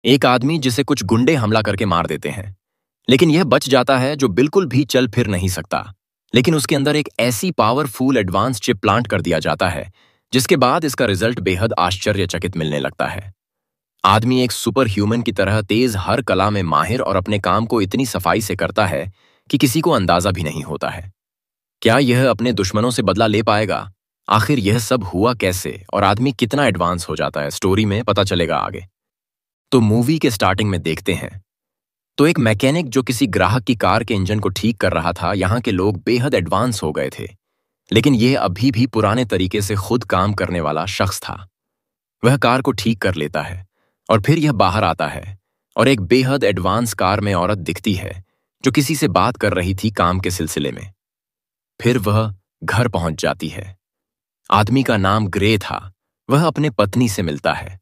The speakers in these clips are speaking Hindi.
एक आदमी जिसे कुछ गुंडे हमला करके मार देते हैं, लेकिन यह बच जाता है जो बिल्कुल भी चल फिर नहीं सकता। लेकिन उसके अंदर एक ऐसी पावरफुल एडवांस चिप प्लांट कर दिया जाता है जिसके बाद इसका रिजल्ट बेहद आश्चर्यचकित मिलने लगता है। आदमी एक सुपर ह्यूमन की तरह तेज हर कला में माहिर और अपने काम को इतनी सफाई से करता है कि किसी को अंदाजा भी नहीं होता है। क्या यह अपने दुश्मनों से बदला ले पाएगा? आखिर यह सब हुआ कैसे और आदमी कितना एडवांस हो जाता है, स्टोरी में पता चलेगा आगे। तो मूवी के स्टार्टिंग में देखते हैं तो एक मैकेनिक जो किसी ग्राहक की कार के इंजन को ठीक कर रहा था, यहाँ के लोग बेहद एडवांस हो गए थे, लेकिन यह अभी भी पुराने तरीके से खुद काम करने वाला शख्स था। वह कार को ठीक कर लेता है और फिर यह बाहर आता है और एक बेहद एडवांस कार में औरत दिखती है जो किसी से बात कर रही थी काम के सिलसिले में। फिर वह घर पहुंच जाती है। आदमी का नाम ग्रे था। वह अपने पत्नी से मिलता है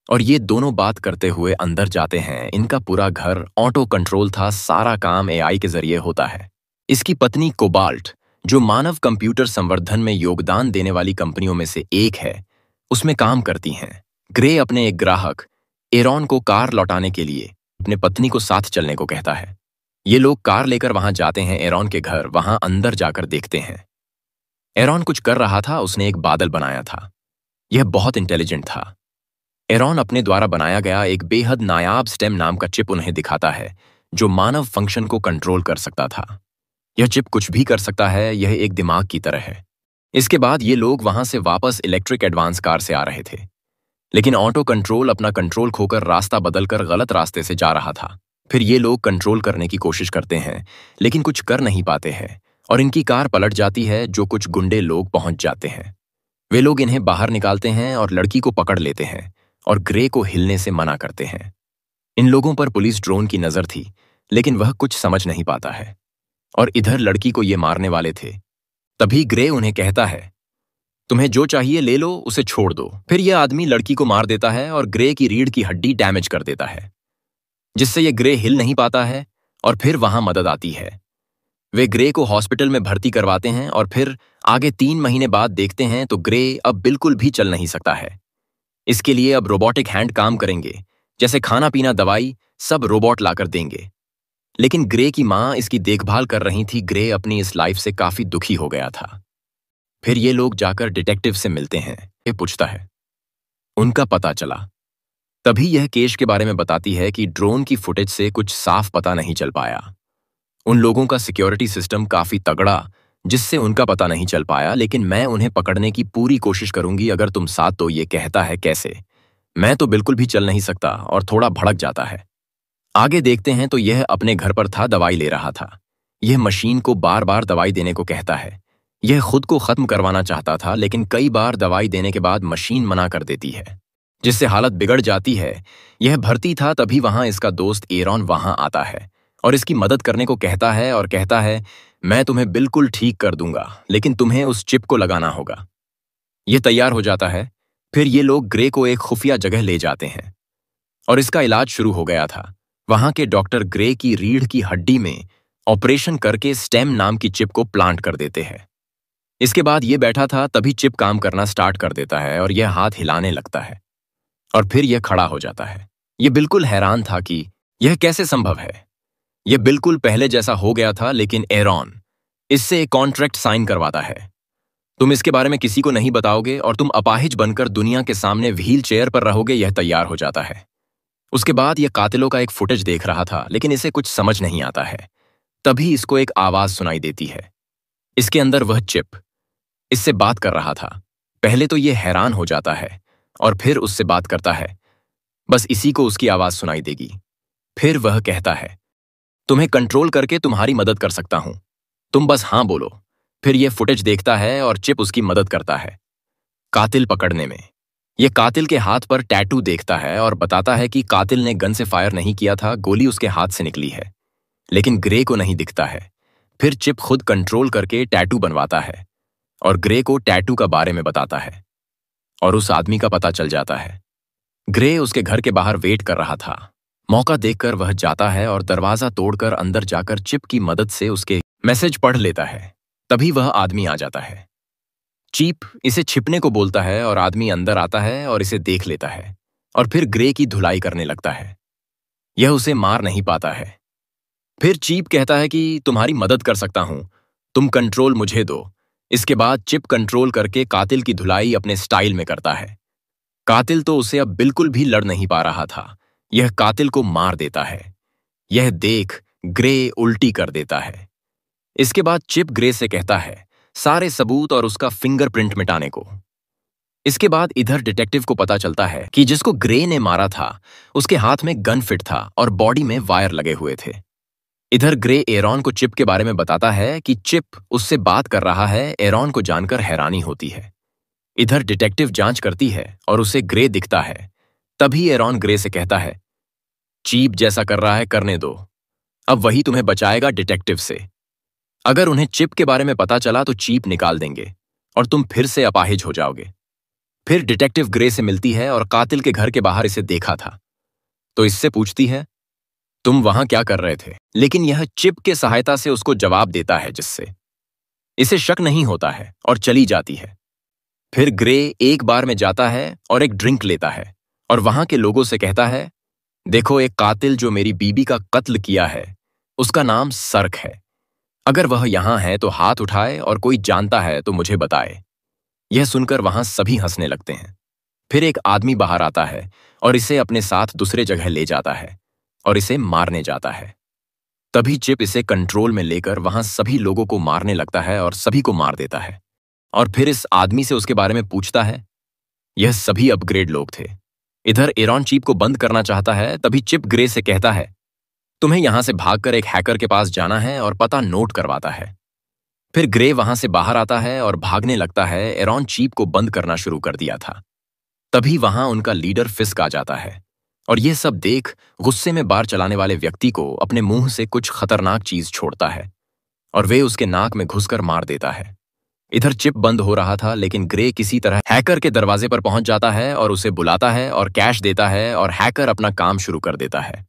और ये दोनों बात करते हुए अंदर जाते हैं। इनका पूरा घर ऑटो कंट्रोल था, सारा काम एआई के जरिए होता है। इसकी पत्नी कोबाल्ट, जो मानव कंप्यूटर संवर्धन में योगदान देने वाली कंपनियों में से एक है, उसमें काम करती हैं। ग्रे अपने एक ग्राहक एरॉन को कार लौटाने के लिए अपने पत्नी को साथ चलने को कहता है। ये लोग कार लेकर वहां जाते हैं एरॉन के घर। वहां अंदर जाकर देखते हैं एरॉन कुछ कर रहा था। उसने एक बादल बनाया था। यह बहुत इंटेलिजेंट था। एरॉन अपने द्वारा बनाया गया एक बेहद नायाब स्टेम नाम का चिप उन्हें दिखाता है जो मानव फंक्शन को कंट्रोल कर सकता था। यह चिप कुछ भी कर सकता है, यह एक दिमाग की तरह है। इसके बाद ये लोग वहां से वापस इलेक्ट्रिक एडवांस कार से आ रहे थे, लेकिन ऑटो कंट्रोल अपना कंट्रोल खोकर रास्ता बदलकर गलत रास्ते से जा रहा था। फिर ये लोग कंट्रोल करने की कोशिश करते हैं लेकिन कुछ कर नहीं पाते हैं और इनकी कार पलट जाती है। जो कुछ गुंडे लोग पहुंच जाते हैं, वे लोग इन्हें बाहर निकालते हैं और लड़की को पकड़ लेते हैं और ग्रे को हिलने से मना करते हैं। इन लोगों पर पुलिस ड्रोन की नजर थी, लेकिन वह कुछ समझ नहीं पाता है और इधर लड़की को ये मारने वाले थे। तभी ग्रे उन्हें कहता है, तुम्हें जो चाहिए ले लो, उसे छोड़ दो। फिर यह आदमी लड़की को मार देता है और ग्रे की रीढ़ की हड्डी डैमेज कर देता है, जिससे यह ग्रे हिल नहीं पाता है। और फिर वहां मदद आती है। वे ग्रे को हॉस्पिटल में भर्ती करवाते हैं और फिर आगे 3 महीने बाद देखते हैं तो ग्रे अब बिल्कुल भी चल नहीं सकता है। इसके लिए अब रोबोटिक हैंड काम करेंगे, जैसे खाना पीना दवाई सब रोबोट लाकर देंगे। लेकिन ग्रे की मां इसकी देखभाल कर रही थी। ग्रे अपनी इस लाइफ से काफी दुखी हो गया था। फिर ये लोग जाकर डिटेक्टिव से मिलते हैं। ये पूछता है, उनका पता चला। तभी यह केस के बारे में बताती है कि ड्रोन की फुटेज से कुछ साफ पता नहीं चल पाया। उन लोगों का सिक्योरिटी सिस्टम काफी तगड़ा, जिससे उनका पता नहीं चल पाया, लेकिन मैं उन्हें पकड़ने की पूरी कोशिश करूंगी अगर तुम साथ। तो ये कहता है, कैसे? मैं तो बिल्कुल भी चल नहीं सकता, और थोड़ा भड़क जाता है। आगे देखते हैं तो यह अपने घर पर था, दवाई ले रहा था। यह मशीन को बार बार दवाई देने को कहता है। यह खुद को खत्म करवाना चाहता था, लेकिन कई बार दवाई देने के बाद मशीन मना कर देती है, जिससे हालत बिगड़ जाती है। यह भर्ती था, तभी वहां इसका दोस्त एरॉन वहां आता है और इसकी मदद करने को कहता है और कहता है, मैं तुम्हें बिल्कुल ठीक कर दूंगा, लेकिन तुम्हें उस चिप को लगाना होगा। यह तैयार हो जाता है। फिर ये लोग ग्रे को एक खुफिया जगह ले जाते हैं और इसका इलाज शुरू हो गया था। वहां के डॉक्टर ग्रे की रीढ़ की हड्डी में ऑपरेशन करके स्टेम नाम की चिप को प्लांट कर देते हैं। इसके बाद ये बैठा था, तभी चिप काम करना स्टार्ट कर देता है और यह हाथ हिलाने लगता है और फिर यह खड़ा हो जाता है। यह बिल्कुल हैरान था कि यह कैसे संभव है। यह बिल्कुल पहले जैसा हो गया था, लेकिन एरॉन इससे एक कॉन्ट्रैक्ट साइन करवाता है। तुम इसके बारे में किसी को नहीं बताओगे और तुम अपाहिज बनकर दुनिया के सामने व्हील चेयर पर रहोगे। यह तैयार हो जाता है। उसके बाद यह कातिलों का एक फुटेज देख रहा था, लेकिन इसे कुछ समझ नहीं आता है। तभी इसको एक आवाज सुनाई देती है। इसके अंदर वह चिप इससे बात कर रहा था। पहले तो यह हैरान हो जाता है और फिर उससे बात करता है। बस इसी को उसकी आवाज सुनाई देगी। फिर वह कहता है, तुम्हें कंट्रोल करके तुम्हारी मदद कर सकता हूं, तुम बस हां बोलो। फिर यह फुटेज देखता है और चिप उसकी मदद करता है कातिल पकड़ने में। यह कातिल के हाथ पर टैटू देखता है और बताता है कि कातिल ने गन से फायर नहीं किया था, गोली उसके हाथ से निकली है। लेकिन ग्रे को नहीं दिखता है। फिर चिप खुद कंट्रोल करके टैटू बनवाता है और ग्रे को टैटू का बारे में बताता है और उस आदमी का पता चल जाता है। ग्रे उसके घर के बाहर वेट कर रहा था। मौका देखकर वह जाता है और दरवाजा तोड़कर अंदर जाकर चिप की मदद से उसके मैसेज पढ़ लेता है। तभी वह आदमी आ जाता है। चिप इसे छिपने को बोलता है और आदमी अंदर आता है और इसे देख लेता है और फिर ग्रे की धुलाई करने लगता है। यह उसे मार नहीं पाता है। फिर चीप कहता है कि तुम्हारी मदद कर सकता हूं, तुम कंट्रोल मुझे दो। इसके बाद चिप कंट्रोल करके कातिल की धुलाई अपने स्टाइल में करता है। कातिल तो उसे अब बिल्कुल भी लड़ नहीं पा रहा था। यह कातिल को मार देता है। यह देख ग्रे उल्टी कर देता है। इसके बाद चिप ग्रे से कहता है सारे सबूत और उसका फिंगरप्रिंट मिटाने को। इसके बाद इधर डिटेक्टिव को पता चलता है कि जिसको ग्रे ने मारा था उसके हाथ में गन फिट था और बॉडी में वायर लगे हुए थे। इधर ग्रे एरॉन को चिप के बारे में बताता है कि चिप उससे बात कर रहा है। एरॉन को जानकर हैरानी होती है। इधर डिटेक्टिव जांच करती है और उसे ग्रे दिखता है। तभी एरॉन ग्रे से कहता है चीप जैसा कर रहा है करने दो, अब वही तुम्हें बचाएगा डिटेक्टिव से। अगर उन्हें चिप के बारे में पता चला तो चीप निकाल देंगे और तुम फिर से अपाहिज हो जाओगे। फिर डिटेक्टिव ग्रे से मिलती है और कातिल के घर के बाहर इसे देखा था तो इससे पूछती है तुम वहां क्या कर रहे थे, लेकिन यह चिप के सहायता से उसको जवाब देता है जिससे इसे शक नहीं होता है और चली जाती है। फिर ग्रे एक बार में जाता है और एक ड्रिंक लेता है और वहां के लोगों से कहता है देखो एक कातिल जो मेरी बीबी का कत्ल किया है उसका नाम सर्क है। अगर वह यहां है तो हाथ उठाए और कोई जानता है तो मुझे बताए। यह सुनकर वहां सभी हंसने लगते हैं। फिर एक आदमी बाहर आता है और इसे अपने साथ दूसरे जगह ले जाता है और इसे मारने जाता है। तभी चिप इसे कंट्रोल में लेकर वहां सभी लोगों को मारने लगता है और सभी को मार देता है। और फिर इस आदमी से उसके बारे में पूछता है। यह सभी अपग्रेड लोग थे। इधर एरॉन चिप को बंद करना चाहता है। तभी चिप ग्रे से कहता है तुम्हें यहां से भागकर एक हैकर के पास जाना है और पता नोट करवाता है। फिर ग्रे वहां से बाहर आता है और भागने लगता है। एरॉन चिप को बंद करना शुरू कर दिया था। तभी वहां उनका लीडर फिस्क आ जाता है और यह सब देख गुस्से में बार चलाने वाले व्यक्ति को अपने मुंह से कुछ खतरनाक चीज छोड़ता है और वे उसके नाक में घुसकर मार देता है। इधर चिप बंद हो रहा था लेकिन ग्रे किसी तरह हैकर के दरवाजे पर पहुंच जाता है और उसे बुलाता है और कैश देता है और हैकर अपना काम शुरू कर देता है।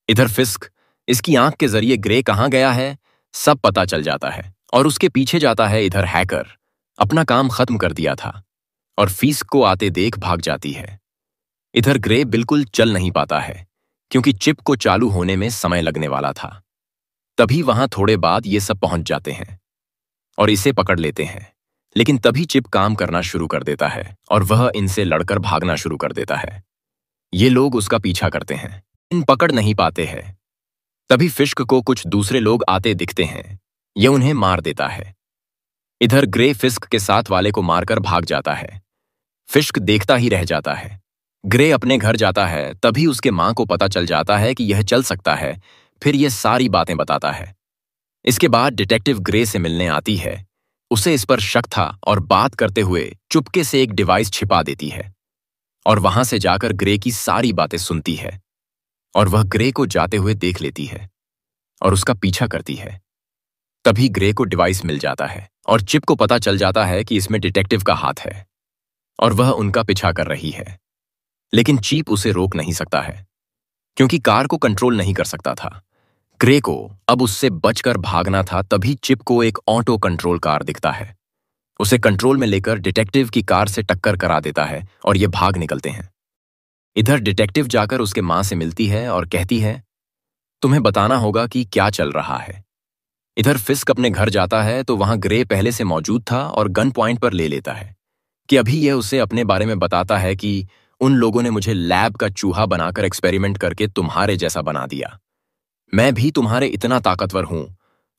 इधर फिस्क इसकी आंख के जरिए ग्रे कहां गया है सब पता चल जाता है और उसके पीछे जाता है। इधर हैकर अपना काम खत्म कर दिया था और फिस्क को आते देख भाग जाती है। इधर ग्रे बिल्कुल चल नहीं पाता है क्योंकि चिप को चालू होने में समय लगने वाला था। तभी वहां थोड़े बाद ये सब पहुंच जाते हैं और इसे पकड़ लेते हैं। लेकिन तभी चिप काम करना शुरू कर देता है और वह इनसे लड़कर भागना शुरू कर देता है। ये लोग उसका पीछा करते हैं, इन पकड़ नहीं पाते हैं। तभी फिस्क को कुछ दूसरे लोग आते दिखते हैं। यह उन्हें मार देता है। इधर ग्रे फिस्क के साथ वाले को मारकर भाग जाता है। फिस्क देखता ही रह जाता है। ग्रे अपने घर जाता है। तभी उसके मां को पता चल जाता है कि यह चल सकता है। फिर यह सारी बातें बताता है। इसके बाद डिटेक्टिव ग्रे से मिलने आती है। उसे इस पर शक था और बात करते हुए चुपके से एक डिवाइस छिपा देती है और वहां से जाकर ग्रे की सारी बातें सुनती है और वह ग्रे को जाते हुए देख लेती है और उसका पीछा करती है। तभी ग्रे को डिवाइस मिल जाता है और चिप को पता चल जाता है कि इसमें डिटेक्टिव का हाथ है और वह उनका पीछा कर रही है। लेकिन चीप उसे रोक नहीं सकता है क्योंकि कार को कंट्रोल नहीं कर सकता था। ग्रे को अब उससे बचकर भागना था। तभी चिप को एक ऑटो कंट्रोल कार दिखता है। उसे कंट्रोल में लेकर डिटेक्टिव की कार से टक्कर करा देता है और ये भाग निकलते हैं। इधर डिटेक्टिव जाकर उसके मां से मिलती है और कहती है तुम्हें बताना होगा कि क्या चल रहा है। इधर फिस्क अपने घर जाता है तो वहां ग्रे पहले से मौजूद था और गन पॉइंट पर ले लेता है कि अभी यह उसे अपने बारे में बताता है कि उन लोगों ने मुझे लैब का चूहा बनाकर एक्सपेरिमेंट करके तुम्हारे जैसा बना दिया। मैं भी तुम्हारे इतना ताकतवर हूं।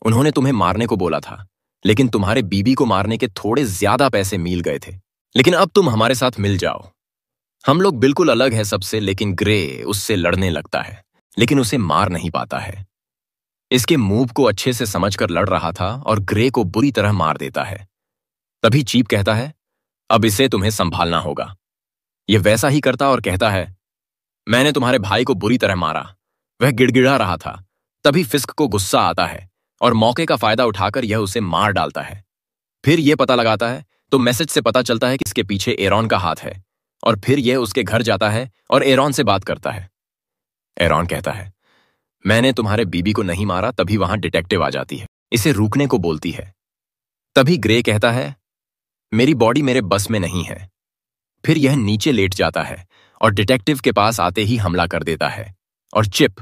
उन्होंने तुम्हें मारने को बोला था लेकिन तुम्हारे बीबी को मारने के थोड़े ज्यादा पैसे मिल गए थे। लेकिन अब तुम हमारे साथ मिल जाओ। हम लोग बिल्कुल अलग है सबसे। लेकिन ग्रे उससे लड़ने लगता है लेकिन उसे मार नहीं पाता है। इसके मूव को अच्छे से समझकर लड़ रहा था और ग्रे को बुरी तरह मार देता है। तभी चीप कहता है अब इसे तुम्हें संभालना होगा। यह वैसा ही करता और कहता है मैंने तुम्हारे भाई को बुरी तरह मारा। वह गिड़गिड़ा रहा था। तभी फिस्क को गुस्सा आता है और मौके का फायदा उठाकर यह उसे मार डालता है। फिर यह पता लगाता है तो मैसेज से पता चलता है कि इसके पीछे एरॉन का हाथ है और फिर यह उसके घर जाता है और एरॉन से बात करता है। एरॉन कहता है मैंने तुम्हारे बीबी को नहीं मारा। तभी वहां डिटेक्टिव आ जाती है, इसे रुकने को बोलती है। तभी ग्रे कहता है मेरी बॉडी मेरे बस में नहीं है। फिर यह नीचे लेट जाता है और डिटेक्टिव के पास आते ही हमला कर देता है। और चिप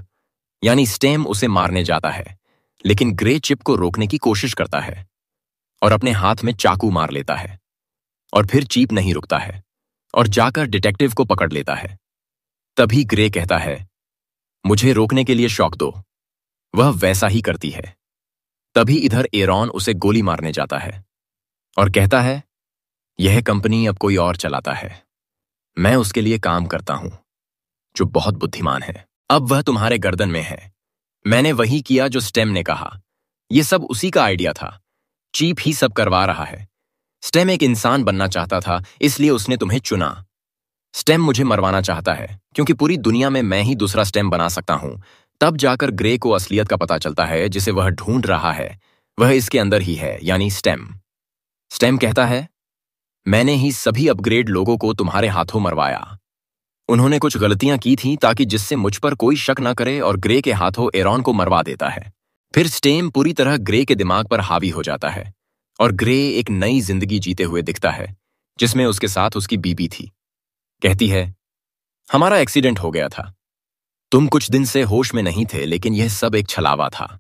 यानी स्टेम उसे मारने जाता है, लेकिन ग्रे चिप को रोकने की कोशिश करता है और अपने हाथ में चाकू मार लेता है। और फिर चिप नहीं रुकता है और जाकर डिटेक्टिव को पकड़ लेता है। तभी ग्रे कहता है, मुझे रोकने के लिए शॉक दो। वह वैसा ही करती है। तभी इधर एरॉन उसे गोली मारने जाता है और कहता है, यह कंपनी अब कोई और चलाता है, मैं उसके लिए काम करता हूं, जो बहुत बुद्धिमान है। अब वह तुम्हारे गर्दन में है। मैंने वही किया जो स्टेम ने कहा। यह सब उसी का आइडिया था। चीप ही सब करवा रहा है। स्टेम एक इंसान बनना चाहता था, इसलिए उसने तुम्हें चुना। स्टेम मुझे मरवाना चाहता है क्योंकि पूरी दुनिया में मैं ही दूसरा स्टेम बना सकता हूं। तब जाकर ग्रे को असलियत का पता चलता है, जिसे वह ढूंढ रहा है वह इसके अंदर ही है, यानी स्टेम। स्टेम कहता है, मैंने ही सभी अपग्रेड लोगों को तुम्हारे हाथों मरवाया। उन्होंने कुछ गलतियां की थी ताकि जिससे मुझ पर कोई शक न करे, और ग्रे के हाथों एरॉन को मरवा देता है। फिर स्टेम पूरी तरह ग्रे के दिमाग पर हावी हो जाता है और ग्रे एक नई जिंदगी जीते हुए दिखता है, जिसमें उसके साथ उसकी बीबी थी। कहती है, हमारा एक्सीडेंट हो गया था। तुम कुछ दिन से होश में नहीं थे, लेकिन यह सब एक छलावा था।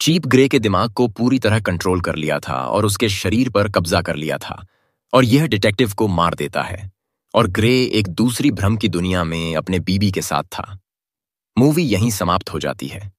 चीप ग्रे के दिमाग को पूरी तरह कंट्रोल कर लिया था और उसके शरीर पर कब्जा कर लिया था, और यह डिटेक्टिव को मार देता है। और ग्रे एक दूसरी भ्रम की दुनिया में अपने बीबी के साथ था। मूवी यहीं समाप्त हो जाती है।